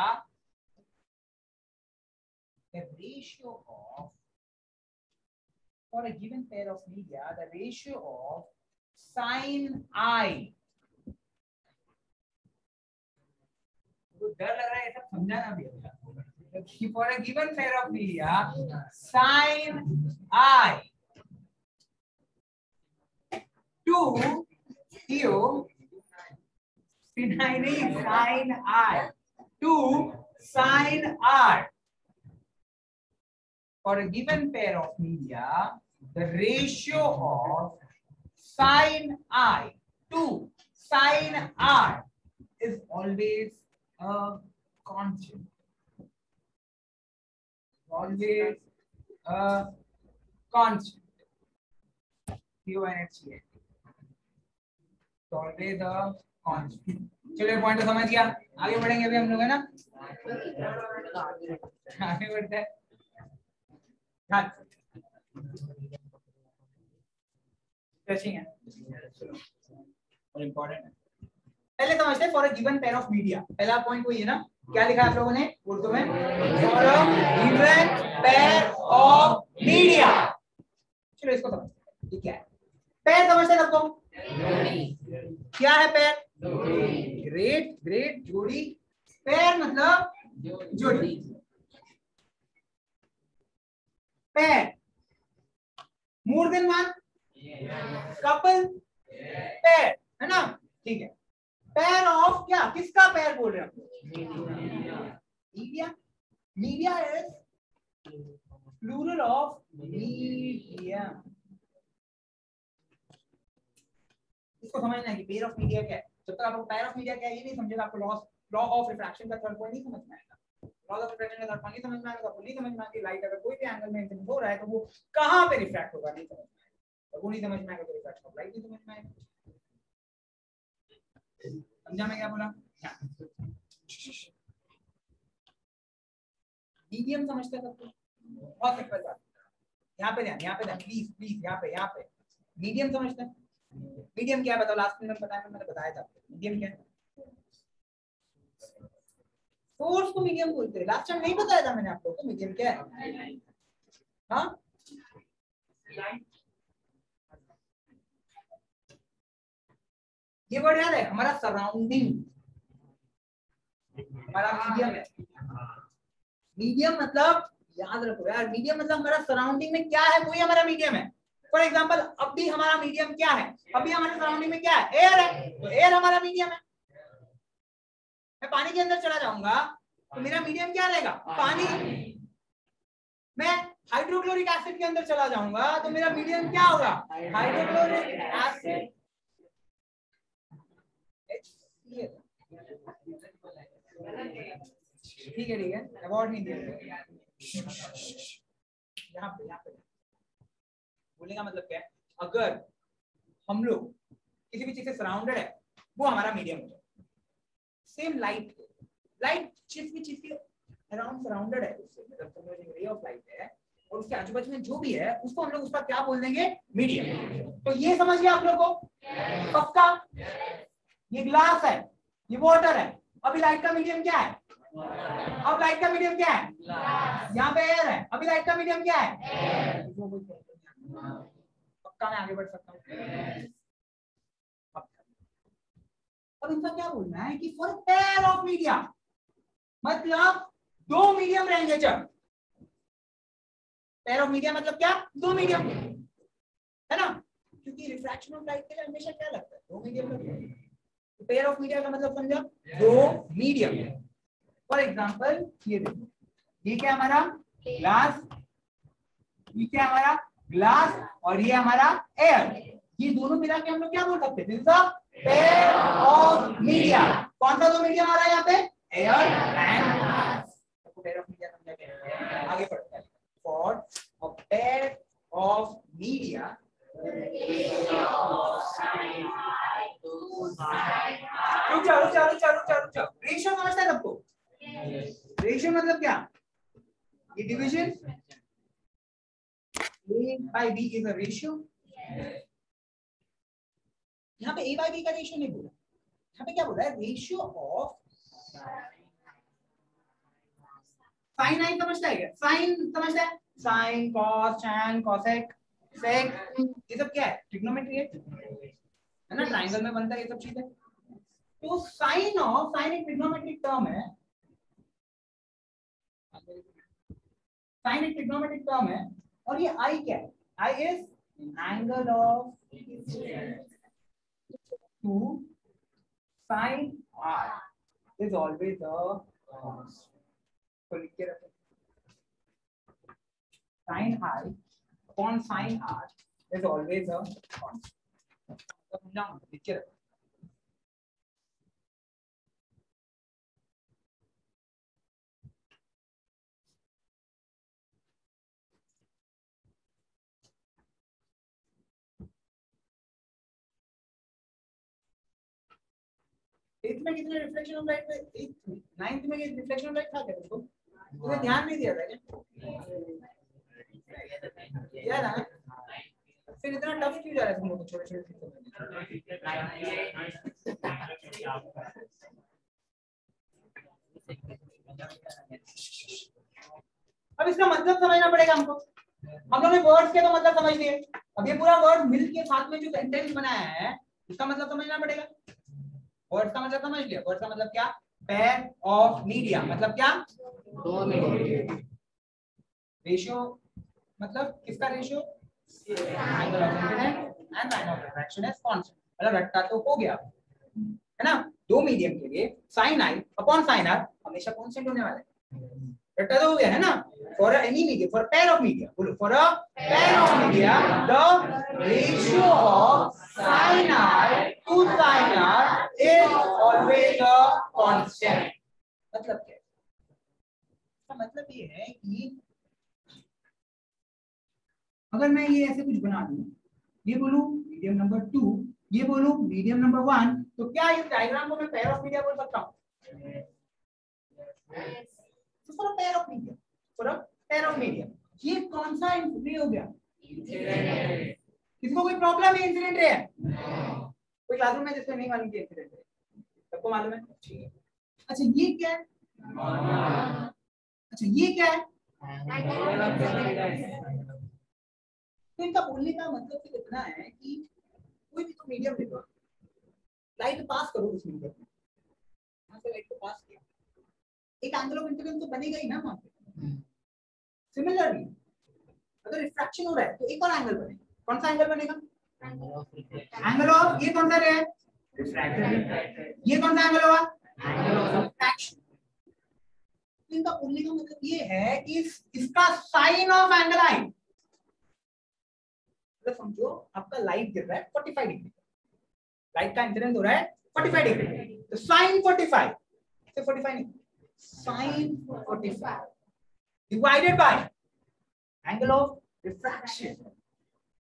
the ratio of, for a given pair of media, the ratio of sin I, तो डर लग रहा है, ये सब समझाना भी है। For a given pair of media, sin I to Theo, sin I to sin R. For a given pair of media, the ratio of sin I to sin R is always a constant. Always a constant. QNHCA. Always a constant. चलिए पॉइंट तो समझ गया, आगे बढ़ेंगे अभी हम लोग, है ना? आगे बढ़ते हैं। स्ट्रेचिंग है और इम्पोर्टेंट है। पहले समझते हैं for a given pair of media, पहला पॉइंट वही है ना, क्या लिखा है आप लोगों ने उर्दू में? For a given pair of media. चलो इसको समझते हैं, ये क्या है? पेयर समझते हैं सबको? क्या है पेयर? ग्रेट ग्रेट, जोड़ी। पेयर मतलब जोड़ी। Pair, more than one, couple, pair, है ना? ठीक है। पेयर ऑफ क्या, किसका पेयर बोल रहे हैं? Media. Media is plural of media. इसको समझना है कि पेयर ऑफ मीडिया क्या है। जब तक आपको पेयर ऑफ मीडिया क्या है ये नहीं समझेगा, आपको लॉ ऑफ रिफ्रैक्शन का थर्ड पॉइंट नहीं समझ में आएगा। लॉ ऑफ रिफ्रैक्शन का थर्ड पॉइंट नहीं समझ में आएगा तो आपको नहीं समझ में आएगी लाइट अगर कोई भी एंगल में इंसिडेंट हो रहा है तो वो कहां पे रिफ्रैक्ट होगा, नहीं समझ में आएगा। और वो नहीं समझ में आएगा तो रिफ्रैक्शन ऑफ लाइट नहीं समझ में आएगा। समझा मैं क्या बोला? मीडियम समझते हैं सबको? बहुत सिंपल बात, यहाँ पे ध्यान प्लीज प्लीज, यहाँ पे मीडियम समझते हैं। मीडियम क्या है बताओ? लास्ट में मैंने बताया था मीडियम क्या है। फोर्स को मीडियम बोलते हैं, लास्ट टाइम नहीं बताया था मैंने आप लोगों को मीडियम क्या है। हाँ, ये वर्ड याद है, हमारा सराउंडिंग हमारा मीडियम है। मीडियम मतलब याद रखो यार, मीडियम मतलब हमारा सराउंडिंग में क्या है वही हमारा मीडियम है। फॉर एग्जांपल अब भी हमारा मीडियम क्या है? अभी हमारे सराउंडिंग में क्या है? एयर है, तो एयर हमारा मीडियम है। मैं पानी के अंदर चला जाऊंगा तो मेरा मीडियम क्या रहेगा? पानी। मैं हाइड्रोक्लोरिक एसिड के अंदर चला जाऊंगा तो मेरा मीडियम क्या होगा? Hydrochloric acid. ठीक है, अवार्ड नहीं दिया। यहाँ पे बोलने का मतलब क्या है? अगर हम लोग किसी भी चीज से सराउंडेड है वो हमारा मीडियम हो जाए। सेम लाइट जिस भी चीज के अराउंड सराउंडेड है उससे, मतलब रे ऑफ लाइट है और उसके आजू बाजू में जो भी है उसको हम लोग उसका क्या बोल देंगे? मीडियम। तो ये समझ गया आप लोग को पक्का? ये ग्लास है, ये वाटर है, अभी लाइट का मीडियम क्या है? अब लाइट का मीडियम क्या है? यहाँ पे एयर है, अभी लाइट का मीडियम क्या है? पक्का मैं आगे बढ़ सकता हूँ। अब इनका क्या बोलना है कि फॉर पेयर ऑफ मीडिया, मतलब दो मीडियम रहेंगे। जब पेयर ऑफ मीडिया मतलब क्या? दो मीडियम, है ना? क्योंकि रिफ्रैक्शन ऑफ लाइट के लिए हमेशा क्या लगता है? दो मीडियम लगता है। पेयर ऑफ मीडिया का मतलब समझा, दो मीडियम। फॉर एग्जांपल ये देखो, ये क्या हमारा ग्लास, ये क्या हमारा ग्लास और ये हमारा एयर, ये दोनों मिला के हम लोग क्या बोल सकते हैं, this is a pair of media. कौन सा दो मीडियम आ रहा है यहाँ पे, air and glass. Pair of media समझा क्या, आगे पढ़ते हैं। For a pair of media, रुक जाओ, रेशियो समझता है सबको, रेशियो मतलब क्या, ये division, A by B is a ratio। यहाँ पे A by B का रेशियो नहीं बोला, यहाँ पे क्या बोला है, रेशियो ऑफ साइन। आई समझता है क्या, साइन समझता है, sine cos tan cosec sec, ये सब क्या है, ट्रिग्नोमेट्री है ना, ट्रायंगल में बनता है ये सब चीजें। तो साइन ऑफ, साइन एक ट्रिग्नोमेट्रिक टर्म है, साइन एक ट्रिग्नोमेट्रिक टर्म है, और ये आई क्या है, i is angle of to sine r is always a तो लिख के रखो, sine i upon sine r is always a constant, लिख के रखो। एथ में कितने रिफ्लेक्शन ऑफ लाइट पे, नाइन्थ में रिफ्लेक्शन ऑफ लाइट था क्या तुमको, तुमने ध्यान नहीं दिया था क्या, ना फिर इतना टफ क्यों जा रहा है तुम लोग छोटे छोटे चीजों में। अब इसका मतलब समझना पड़ेगा हमको, हम लोग ने वर्ड्स के तो मतलब समझ लिए, अब ये पूरा वर्ड मिल के साथ में जो सेंटेंस बनाया है उसका मतलब समझना पड़ेगा। वर्ड का मतलब समझ लिया, वर्ड का मतलब क्या, पेयर ऑफ मीडिया मतलब क्या, दो मीडिया। रेशियो मतलब किसका ratio, angle of incidence and line of refraction is constant, मतलब रट्टा तो हो गया है ना। दो मीडियम के लिए sin i upon sin r हमेशा कांस्टेंट होने वाला है, रट्टा तो हो गया है ना। For any medium, for pair of media, बोलो for a pair of media the ratio of sin i to sin r is always a constant. मतलब क्या है, इसका मतलब ये है कि अगर मैं ये ऐसे कुछ बना दूं, ये बोलूं मीडियम नंबर 2, ये बोलूं मीडियम नंबर 1, तो क्या इस डायग्राम को मैं पेयर ऑफ मीडिया बोल सकता हूं, for a pair of media, for a pair of media. ये कौन सा रे हो गया, किसको कोई प्रॉब्लम है, इंसिडेंट रे है, कोई क्लासरूम में जिसको नहीं मालूम कि इंसिडेंट रे, सबको मालूम है, ठीक है। अच्छा ये क्या है, अच्छा ये क्या है, तो इनका बोलने का मतलब सिर्फ इतना है कि कोई भी तो मीडियम ले लो, लाइट पास करो उस मीडियम में, यहाँ से लाइट को पास किया, एक एंगल ऑफ इंसिडेंस तो बनेगा ही ना वहां पे। सिमिलरली अगर रिफ्रैक्शन हो रहा है तो एक और एंगल बनेगा, कौन सा एंगल बनेगा, एंगल ऑफ, ये कौन सा रे है, रिफ्रैक्शन, ये कौन सा एंगल होगा, एंगल ऑफ रिफ्रैक्शन। इनका बोलने का मतलब ये है कि इसका साइन ऑफ एंगल आई, मतलब समझो आपका लाइट गिर रहा है 45 डिग्री, लाइट का इंसिडेंस हो रहा है 45 डिग्री, तो साइन 45 से 45 नहीं, sine 45 divided by angle of refraction.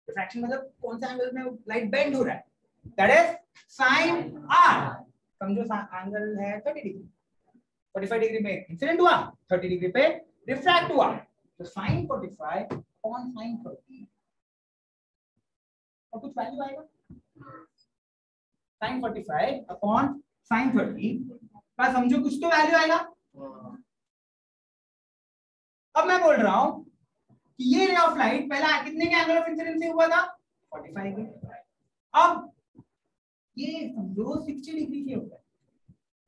Refraction मतलब कौन सा एंगल में लाइट बेंड हो रहा है, दैट इज साइन आर। समझो एंगल है 30 डिग्री, 45 डिग्री में इंसिडेंट हुआ, 30 डिग्री पे रिफ्रैक्ट हुआ, तो साइन 45 अपॉन साइन 30 और कुछ वैल्यू आएगा, sin 45 अपॉन sin 30 का समझो कुछ तो वैल्यू आएगा। अब मैं बोल रहा हूं कि ये रे ऑफ लाइट पहला कितने के एंगल ऑफ इंसिडेंस से हुआ था, 45 के, अब ये समझो 60 डिग्री से होता है,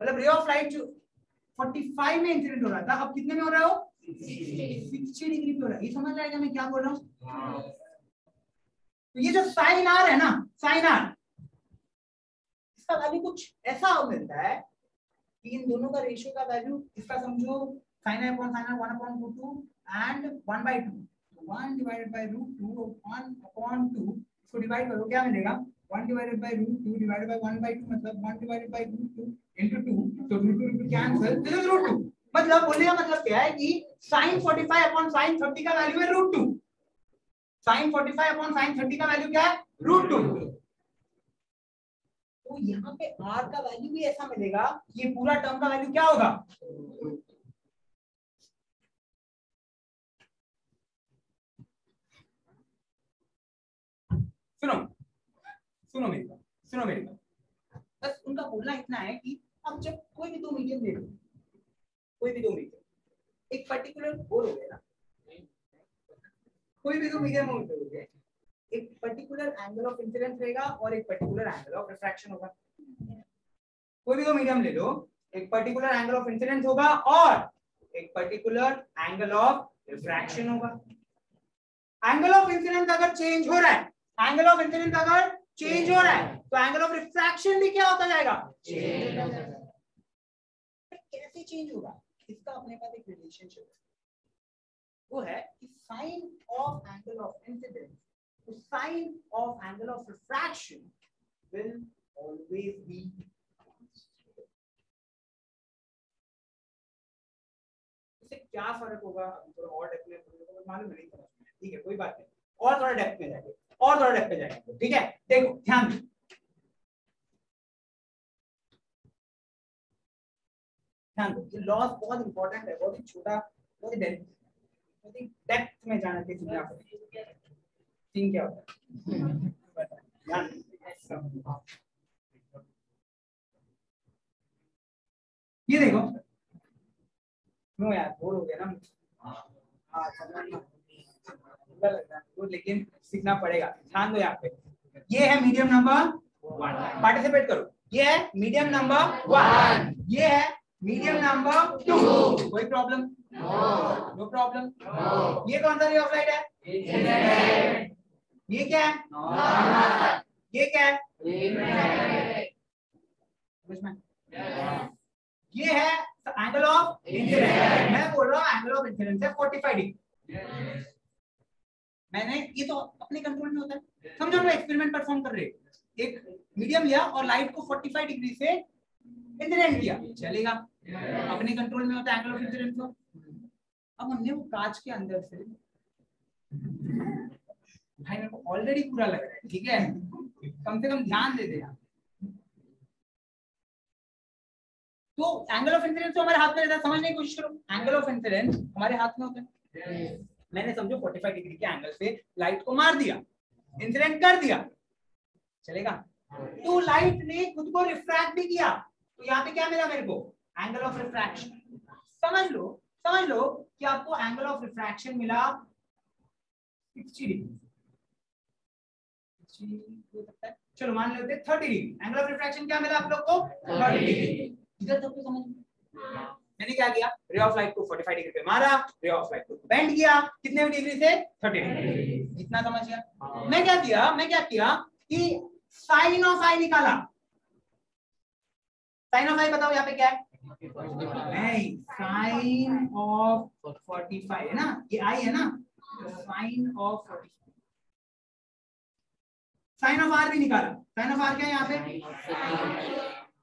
मतलब रे ऑफ लाइट जो 45 में इंसिडेंट हो रहा था अब कितने में हो रहा है, वो 60 डिग्री पे हो रहा है। ये समझ आएगा मैं क्या बोल रहा हूँ, तो ये जो साइन आर है ना, साइन आर इसका वैल्यू कुछ ऐसा मिलता है कि इन दोनों का रेशियो का वैल्यू, इसका समझो sin i upon sin r 1/√2 and 1/2, 1 divided by √2 1/2, इसको डिवाइड करो क्या मिलेगा, 1 divided by √2 divided by 1/2 मतलब 1 divided by √2 into 2, तो √2 कैंसिल, दिस इज √2। मतलब बोलने का मतलब क्या है कि sin 45 upon sin 30 का वैल्यू है √2, sin 45 upon sin 30 का वैल्यू क्या है, √2। तो यहाँ पे r का वैल्यू भी ऐसा मिलेगा, ये पूरा टर्म का वैल्यू क्या होगा, सुनो सुनो मेरी बात, सुनो मेरी बात, बस उनका बोलना इतना है कि अब जब कोई भी दो मीडियम ले लो, कोई भी दो मीडियम, एक पर्टिकुलर गोल हो गया ना, कोई भी दो मीडियम हो गए, एक पर्टिकुलर एंगल ऑफ इंसिडेंस रहेगा और एक पर्टिकुलर एंगल ऑफ रिफ्रैक्शन होगा। कोई भी दो मीडियम ले लो, एक पर्टिकुलर एंगल ऑफ इंसिडेंस होगा और एक पर्टिकुलर एंगल ऑफ रिफ्रैक्शन होगा। एंगल ऑफ इंसिडेंस अगर चेंज हो रहा है, एंगल ऑफ इंसिडेंस अगर चेंज हो रहा है, तो एंगल ऑफ रिफ्रैक्शन भी क्या होता जाएगा, चेंज होता जाएगा। कैसे चेंज होगा, इसका अपने पास एक रिलेशनशिप है, वो है कि sine of angle of incidence to sine of angle of refraction will always be इससे क्या फर्क होगा, थोड़ा और डेप्थ में मालूम नहीं समझ में, ठीक है कोई बात नहीं, और थोड़ा डेप्थ में जाएंगे, और थोड़ा डेप्थ में जाएंगे, ठीक है। देखो ध्यान दो, ध्यान दो, ये लॉस बहुत इंपॉर्टेंट है, बहुत ही छोटा, बहुत ही डेप्थ में जाना चाहिए आपको। तीन क्या होता है, ये देखो, नो यार बोर हो गया ना, तो लेकिन सीखना पड़ेगा, ध्यान दो यहाँ पे, ये है मीडियम नंबर 1, पार्टिसिपेट करो, ये है मीडियम नंबर 1, ये है मीडियम नंबर 2, कोई प्रॉब्लम, नो प्रॉब्लम, ये कौन सा रे ऑफ लाइट है, ये क्या है, ये क्या है, ये है एंगल ऑफ इंसिडेंस, मैं बोल रहा हूँ एंगल ऑफ इंसिडेंस है 45 डिग्री, मैंने ये तो अपने कंट्रोल में होता है, समझो मैं एक्सपेरिमेंट परफॉर्म कर रहे, एक मीडियम लिया और लाइट को 45 डिग्री से इंसिडेंट किया, चलेगा, अपने कंट्रोल में होता है एंगल ऑफ इंसिडेंस को। अब हमने वो कांच के अंदर से, भाई मेरे को ऑलरेडी पूरा लग रहा है, ठीक है, कम से कम ध्यान दे देना। तो एंगल ऑफ इंसिडेंस तो हमारे हाथ में रहता है, समझने की कोशिश करो, एंगल ऑफ इंसिडेंस हमारे हाथ में होता है, मैंने समझो 45 डिग्री के एंगल से लाइट को मार दिया, इंसिडेंट कर दिया, चलेगा, तो लाइट ने खुद को रिफ्रैक्ट भी किया, तो यहाँ पे क्या मिला मेरे को, एंगल ऑफ रिफ्रैक्शन। समझ लो कि आपको एंगल ऑफ रिफ्रैक्शन मिला 60 डिग्री, चलो मान लेते हैं 30 डिग्री, एंगल ऑफ रिफ्रैक्शन क्या मिला आप लोग को, 30 डिग्री। इधर तक तो समझ में, मैंने क्या किया, रे ऑफ लाइट को 45 डिग्री पे मारा, रे ऑफ लाइट को बेंड किया, कितने डिग्री से, 30 डिग्री, इतना समझ गया। मैं क्या किया कि साइन ऑफ आई निकाला, साइन ऑफ आई बताओ यहाँ पे क्या है, नहीं साइन ऑफ 45 है ना, ये आई है ना, sine of 45, sine of r भी निकाला, साइन ऑफ आर क्या है यहाँ पे,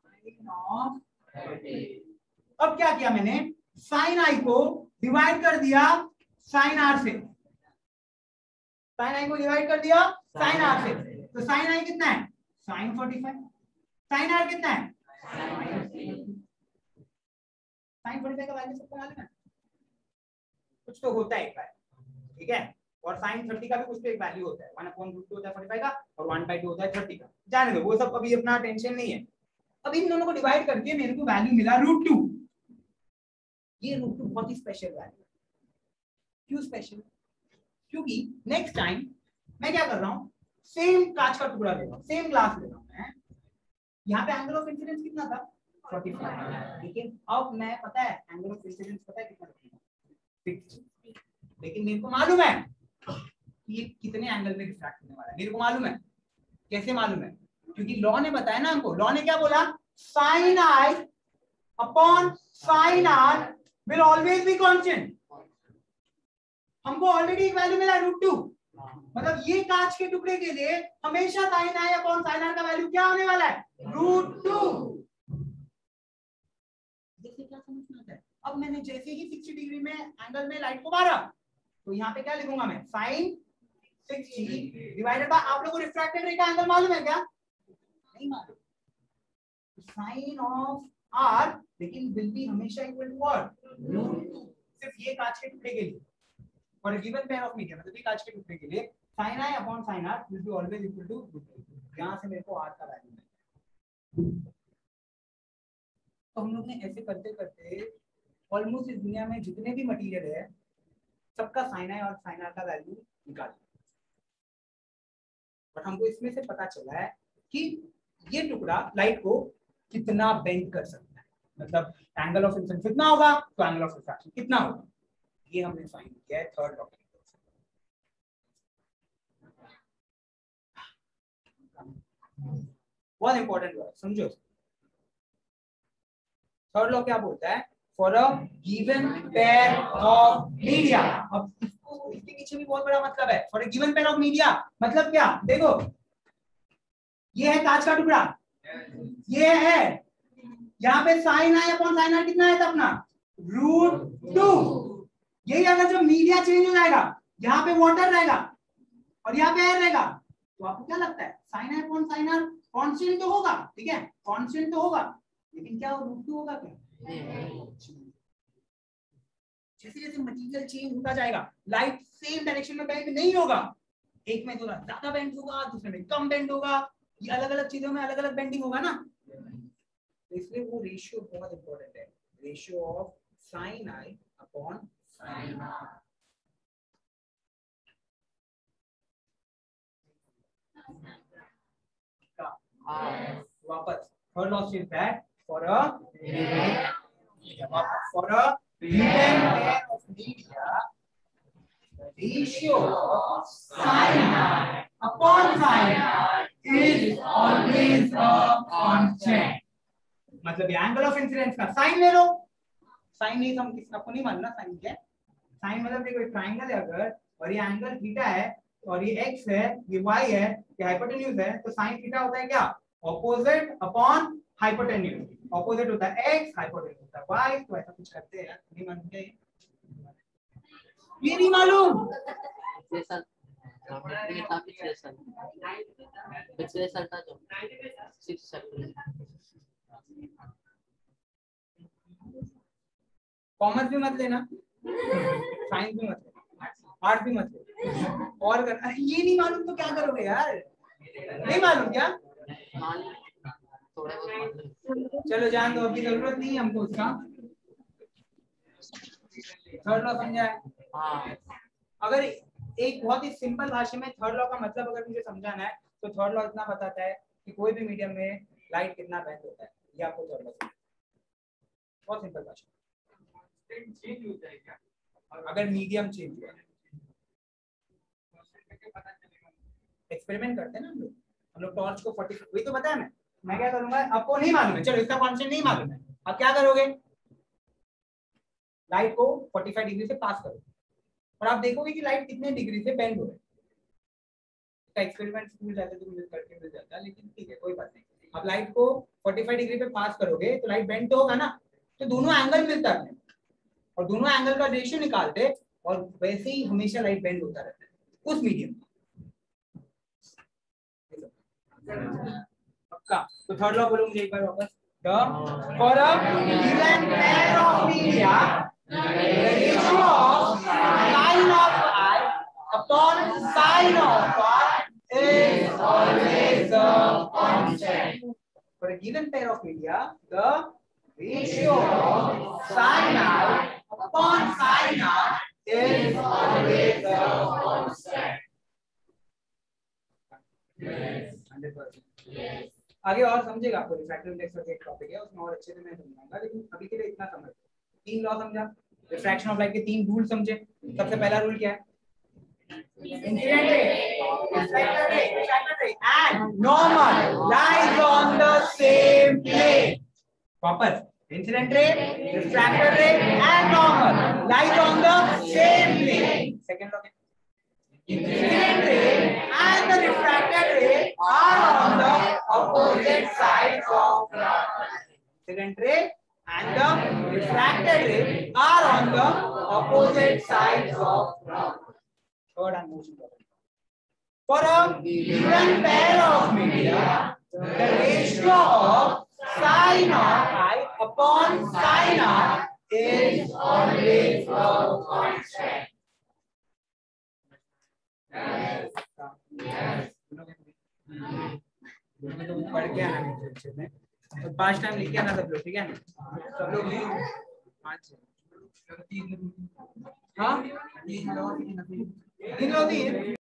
साइन ऑफ, अब क्या किया मैंने, साइन आई को डिवाइड कर दिया साइन आर से, साइन आई को डिवाइड कर दिया साइन आर से, तो साइन आई कितना है, साइन 45, साइन आर कितना है, साइन 45 का वैल्यू सबको मालूम है, कुछ तो होता है एक बार, ठीक है, और साइन 30 का भी कुछ तो एक वैल्यू होता है, 1/√2 होता है 45 का और 1/2 होता है 30 का, जाने दो वो सब, अभी अपना टेंशन नहीं है। अब इन दोनों को डिवाइड करके मेरे को वैल्यू मिला √2, ये √2 बहुत ही स्पेशल वैल्यू है। क्यों स्पेशल, क्योंकि नेक्स्ट टाइम मैं क्या कर रहा हूँ, सेम कांच का टुकड़ा ले रहा हूँ, सेम ग्लास ले रहा हूँ मैं, यहाँ पे एंगल ऑफ इंसिडेंस कितना था, 45, लेकिन अब मैं पता है एंगल ऑफ इंसिडेंस पता है कितना, 6, लेकिन मेरे को मालूम है कि ये कितने एंगल में रिफ्रैक्ट होने वाला है, मेरे को मालूम है, कैसे मालूम है, क्योंकि लॉ ने बताया ना हमको, लॉ ने क्या बोला, sine i upon sine r will always be constant. हमको ऑलरेडी एक वैल्यू मिला √2, मतलब ये कांच के टुकड़े के लिए हमेशा sine i upon sine r का वैल्यू क्या होने वाला है, √2। देखिए क्या समझ में आता है। अब मैंने जैसे ही 60 डिग्री में एंगल में लाइट को मारा, तो यहाँ पे क्या लिखूंगा मैं, साइन 60 डिवाइडेड बाय, आप लोगों को रिफ्रैक्टेड रे का एंगल मालूम है क्या, नहीं मालूम, साइन ऑफ आर लेकिन विल बी हमेशा इक्वल टू व्हाट, √2। सिर्फ ये कांच के टुकड़े के लिए, for a given pair of medium, मतलब ये कांच के टुकड़े के लिए sine i upon sine r will be always equal to √2। यहां से मेरे को आर का वैल्यू मिला। तो हम लोग ने ऐसे करते करते ऑलमोस्ट इस दुनिया में जितने भी मटेरियल है सबका साइन आई और साइन आर का वैल्यू निकाल, बट हमको इसमें से पता चला है कि ये टुकड़ा लाइट को कितना बेंड कर सकता है, मतलब एंगल ऑफ इंसिडेंस कितना होगा तो एंगल ऑफ रिफ्रैक्शन कितना होगा, ये हमने फाइंड किया है थर्ड लॉ। बहुत इंपॉर्टेंट लॉ, समझो। थर्ड लॉ क्या बोलता है, for a given pair of media. अब इसके पीछे भी बहुत बड़ा मतलब है, for a given pair of media मतलब क्या, देखो ये है कांच का टुकड़ा, ये है, यहाँ पे sine i upon sine r कितना है था अपना, √2। यही अगर जब मीडिया चेंज हो जाएगा, यहाँ पे वाटर रहेगा और यहाँ पे एयर रहेगा, तो आपको क्या लगता है sine i upon sine r constant तो होगा, ठीक है कांस्टेंट तो होगा, लेकिन क्या वो √2 होगा क्या, जैसे जैसे मटेरियल चेंज होता जाएगा लाइट सेम डायरेक्शन में बेंड नहीं होगा, एक में थोड़ा ज्यादा बेंड होगा, दूसरे में कम बेंड होगा, ये अलग अलग चीजों में अलग अलग बेंडिंग होगा ना, तो इसलिए वो रेशियो बहुत इंपॉर्टेंट है, ratio of sine i upon sine r. वापस third law says that for a given pair of media, the ratio of sin I upon sin R is always a constant। मतलब ये एंगल ऑफ इंसिडेंस का साइन ले लो, साइन नहीं हम किसी आपको नहीं मालूम ना साइन क्या, साइन मतलब देखो एक ट्रायंगल है अगर, और ये एंगल थीटा है और ये x है, ये y है, ये हाइपोटेन्यूज है, तो साइन थीटा होता है क्या, ऑपोजिट अपॉन हाइपोटेन्यूज, ऑपोजिट होता है x, हाइपोटेन्यूज होता है y, तो ऐसा कुछ करते हैं, नहीं मालूम क्या ये नहीं मालूम, पिछले साल था जो 6 कॉमर्स भी मत लेना, साइंस भी मत लेना, आर्ट भी मत लेना, और करना, ये नहीं मालूम तो क्या करोगे यार, नहीं मालूम क्या, चलो जान दो, अभी जरूरत नहीं है हमको उसका, थर्ड लॉ समझा है। हाँ। अगर एक बहुत ही सिंपल भाषा में थर्ड लॉ का मतलब अगर मुझे समझाना है तो थर्ड लॉ इतना बताता है कि कोई भी मीडियम में लाइट कितना बेंड होता है, ये आपको थर्ड लॉ, बहुत सिंपल भाषा। चेंज होता है क्या अगर मीडियम चेंज हुआ, एक्सपेरिमेंट करते हैं ना हम लोग टॉर्च को 40, वही तो बताया मैं क्या करूंगा, आपको नहीं मालूम है, चलो इसका कांस्टेंट नहीं मालूम है, आप क्या करोगे, लाइट को 45 डिग्री से पास करो और आप देखोगे कि लाइट कितने डिग्री से बेंड हो रहा है, इसका एक्सपेरिमेंट स्कूल जाते तो मुझे करके मिल जाता है, लेकिन ठीक है कोई बात नहीं, आप लाइट को 45 डिग्री पे पास करोगे तो लाइट बेंड तो होगा ना, तो दोनों एंगल मिलता है और दोनों एंगल का रेशियो निकालते और वैसे ही हमेशा लाइट बेंड होता रहता है उस मीडियम पक्का। तो थर्ड लॉ बोलो मुझे एक बार वापस, for a given pair of media the ratio of sin of I upon sin of I is always a constant। For a given pair of media the ratio of sin I upon sin R is always a constant। 100%। आगे और समझेगा, आपको रिफ्रैक्टिव इंडेक्स का एक टॉपिक है, उसमें और अच्छे से मैं समझाऊंगा, लेकिन अभी के लिए इतना समझ लो। तीन लॉ समझा, रिफ्रैक्शन ऑफ लाइट के तीन रूल समझे। सबसे पहला रूल क्या है, Incident ray, refracted ray, and normal lies on the same plane. Proper. Incident ray, refracted ray, and normal lies on the same plane. Second look. Incident ray and the refracted ray are on the opposite sides of ground. Incident ray and the refracted ray are on the opposite sides of ground. Third and most important. For a given pair of media, the ratio of sin of I upon sin of is always a constant. पढ़ के आना है तो 5 टाइम लिख के आना सब लोग ठीक है सब लोग 5 हाँ 3 लोग